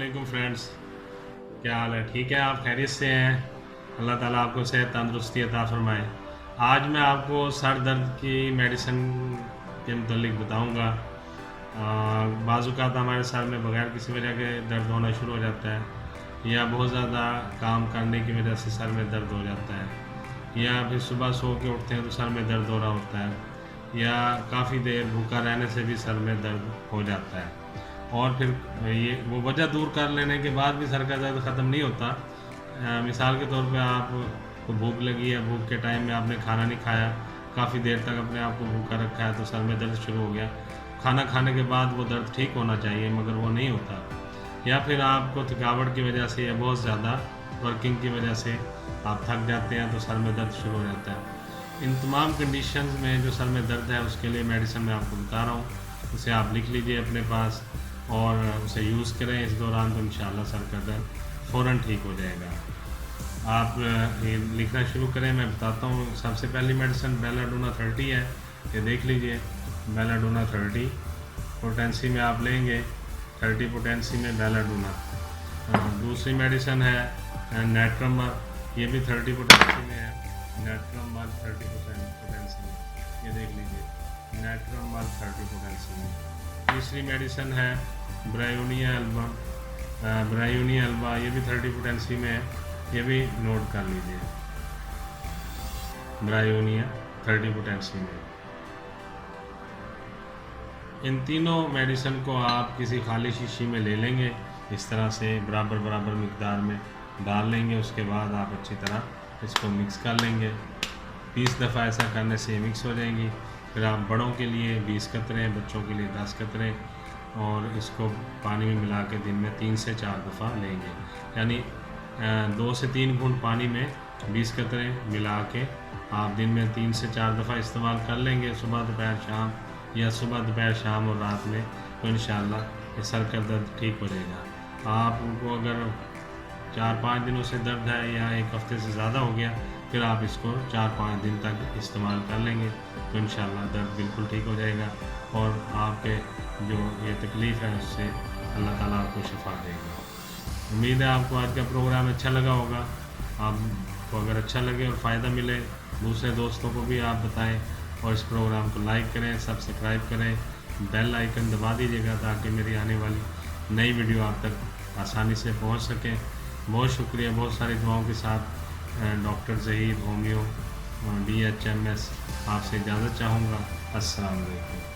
वालेकुम फ्रेंड्स, क्या हाल है? ठीक है, आप खैरियत से हैं? अल्लाह ताला आपको सेहत तंदुरुस्ती अता फरमाए। आज मैं आपको सर दर्द की मेडिसिन के मुतल्लिक बताऊंगा। बाज़-औक़ात हमारे सर में बग़ैर किसी वजह के दर्द होना शुरू हो जाता है, या बहुत ज़्यादा काम करने की वजह से सर में दर्द हो जाता है, या फिर सुबह सो के उठते हैं तो सर में दर्द हो रहा होता है, या काफ़ी देर भूखा रहने से भी सर में दर्द हो जाता है। और फिर ये वो वजह दूर कर लेने के बाद भी सर का दर्द ख़त्म नहीं होता। मिसाल के तौर पे आपको भूख लगी है, भूख के टाइम में आपने खाना नहीं खाया, काफ़ी देर तक अपने आप को भूखा रखा है तो सर में दर्द शुरू हो गया। खाना खाने के बाद वो दर्द ठीक होना चाहिए मगर वो नहीं होता, या फिर आपको थकावट की वजह से या बहुत ज़्यादा वर्किंग की वजह से आप थक जाते हैं तो सर में दर्द शुरू हो जाता है। इन तमाम कंडीशंस में जो सर में दर्द है उसके लिए मेडिसिन मैं आपको बता रहा हूँ, उसे आप लिख लीजिए अपने पास और उसे यूज़ करें इस दौरान, तो इंशाल्लाह सर का दर्द फ़ौरन ठीक हो जाएगा। आप ये लिखना शुरू करें, मैं बताता हूँ। सबसे पहली मेडिसिन बेलाडोना 30 है, ये देख लीजिए। बेलाडोना 30 पोटेंसी में आप लेंगे, 30 पोटेंसी में बेलाडोना। दूसरी मेडिसिन है नेट्रमर, ये भी 30 पोटेंसी में है। नेट्रमर 30% पोटेंसी में, ये देख लीजिए, नेट्रमर 30 पोटेंसी में। तीसरी मेडिसिन है ब्रायोनिया एल्बा, ब्रायोनिया एल्बा, ये भी 30 पोटेंसी में है, ये भी नोट कर लीजिए। ब्रायोनिया 30 पोटेंसी में। इन तीनों मेडिसिन को आप किसी खाली शीशी में ले लेंगे, इस तरह से बराबर बराबर मिकदार में डाल लेंगे। उसके बाद आप अच्छी तरह इसको मिक्स कर लेंगे। 20 दफ़ा ऐसा करने से मिक्स हो जाएंगी। फिर आप बड़ों के लिए 20 कतरे, बच्चों के लिए 10 कतरे, और इसको पानी में मिला के दिन में 3 से 4 दफ़ा लेंगे। यानी 2 से 3 घूंट पानी में 20 कतरे मिला के आप दिन में 3 से 4 दफ़ा इस्तेमाल कर लेंगे, सुबह दोपहर शाम, या सुबह दोपहर शाम और रात में, तो इंशाल्लाह ये सर का दर्द ठीक हो जाएगा। आपको अगर 4-5 दिनों से दर्द है या 1 हफ़्ते से ज़्यादा हो गया, फिर आप इसको 4-5 दिन तक इस्तेमाल कर लेंगे, तो इंशाल्लाह दर्द बिल्कुल ठीक हो जाएगा और आपके जो ये तकलीफ़ है उससे अल्लाह ताला आपको शिफा देगा। उम्मीद है आपको आज का प्रोग्राम अच्छा लगा होगा। आपको अगर अच्छा लगे और फ़ायदा मिले, दूसरे दोस्तों को भी आप बताएं, और इस प्रोग्राम को लाइक करें, सब्सक्राइब करें, बेल आइकन दबा दीजिएगा ताकि मेरी आने वाली नई वीडियो आप तक आसानी से पहुंच सके। बहुत शुक्रिया। बहुत सारी दुआओं के साथ डॉक्टर ज़हीर होमियो DHMS आपसे इजाज़त चाहूँगा। अस्सलाम वालेकुम।